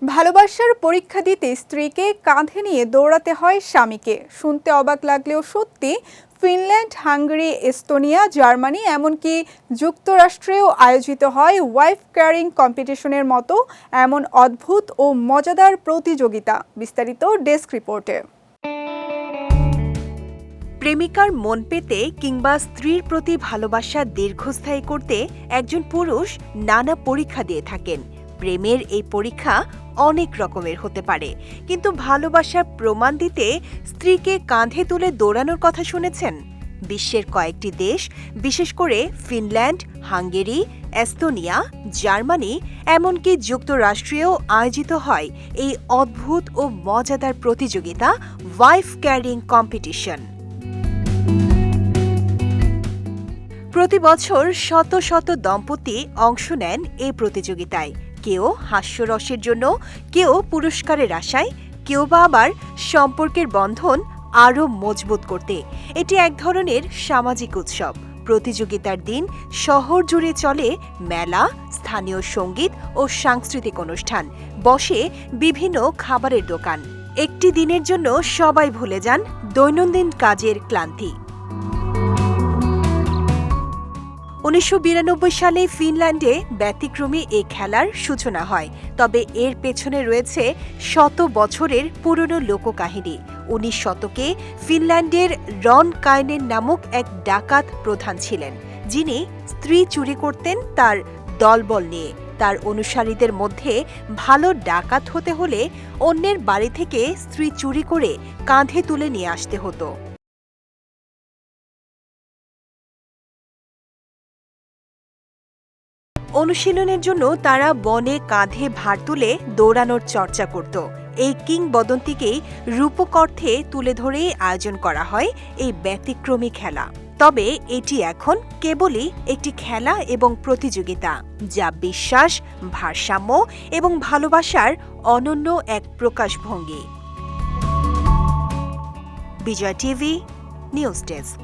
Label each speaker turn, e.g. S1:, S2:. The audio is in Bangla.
S1: ভালোবাসার পরীক্ষা দিতে স্ত্রীকে কাঁধে নিয়ে দৌড়াতে হয় স্বামীকে। শুনতে অবাক লাগলেও সত্যি। ফিনল্যান্ড, হাঙ্গেরি, এস্তোনিয়া, জার্মানি এমনকি যুক্তরাষ্ট্রেও আয়োজিত হয় ওয়াইফ ক্যারিং কম্পিটিশনের মতো এমন অদ্ভুত ও মজাদার প্রতিযোগিতা। বিস্তারিত ডেস্ক রিপোর্টে।
S2: প্রেমিকার মন পেতে কিংবা স্ত্রীর প্রতি ভালোবাসা দীর্ঘস্থায়ী করতে একজন পুরুষ নানা পরীক্ষা দিয়ে থাকেন। প্রেমের এই পরীক্ষা অনেক রকমের হতে পারে, কিন্তু ভালোবাসার প্রমাণ দিতে স্ত্রীকে কাঁধে তুলে দৌড়ানোর কথা শুনেছেন? বিশ্বের কয়েকটি দেশ, বিশেষ করে ফিনল্যান্ড, হাঙ্গেরি, এস্তোনিয়া, জার্মানি এমনকি যুক্তরাষ্ট্রেও আয়োজিত হয় এই অদ্ভুত ও মজাদার প্রতিযোগিতা ওয়াইফ ক্যারিং কম্পিটিশন। প্রতি বছর শত শত দম্পতি অংশ নেন এই প্রতিযোগিতায়। কেউ হাস্যরসের জন্য, কেউ পুরস্কারের আশায়, কেউ বা আবার সম্পর্কের বন্ধন আরও মজবুত করতে। এটি এক ধরনের সামাজিক উৎসব। প্রতিযোগিতার দিন শহর জুড়ে চলে মেলা, স্থানীয় সঙ্গীত ও সাংস্কৃতিক অনুষ্ঠান, বসে বিভিন্ন খাবারের দোকান। একটি দিনের জন্য সবাই ভুলে যান দৈনন্দিন কাজের ক্লান্তি। ১৯৯২ সালে ফিনল্যান্ডে ব্যতিক্রমী এই খেলার সূচনা হয়, তবে এর পেছনে রয়েছে শত বছরের পুরনো লোককাহিনী। ১৯ শতকে ফিনল্যান্ডের রন কাইনেন নামক এক ডাকাত প্রধান ছিলেন, যিনি স্ত্রী চুরি করতেন তার দলবল নিয়ে। তার অনুসারীদের মধ্যে ভালো ডাকাত হতে হলে অন্যের বাড়ি থেকে স্ত্রী চুরি করে কাঁধে তুলে নিয়ে আসতে হতো। অনুশীলনের জন্য তারা বনে কাঁধে ভার তুলে দৌড়ানোর চর্চা করত। এই কিংবদন্তিকেই রূপক অর্থে তুলে ধরেই আয়োজন করা হয় এই ব্যতিক্রমী খেলা। তবে এটি এখন কেবলই একটি খেলা এবং প্রতিযোগিতা, যা বিশ্বাস, ভারসাম্য এবং ভালোবাসার অনন্য এক প্রকাশভঙ্গি। বিজয় টিভি নিউজ ডেস্ক।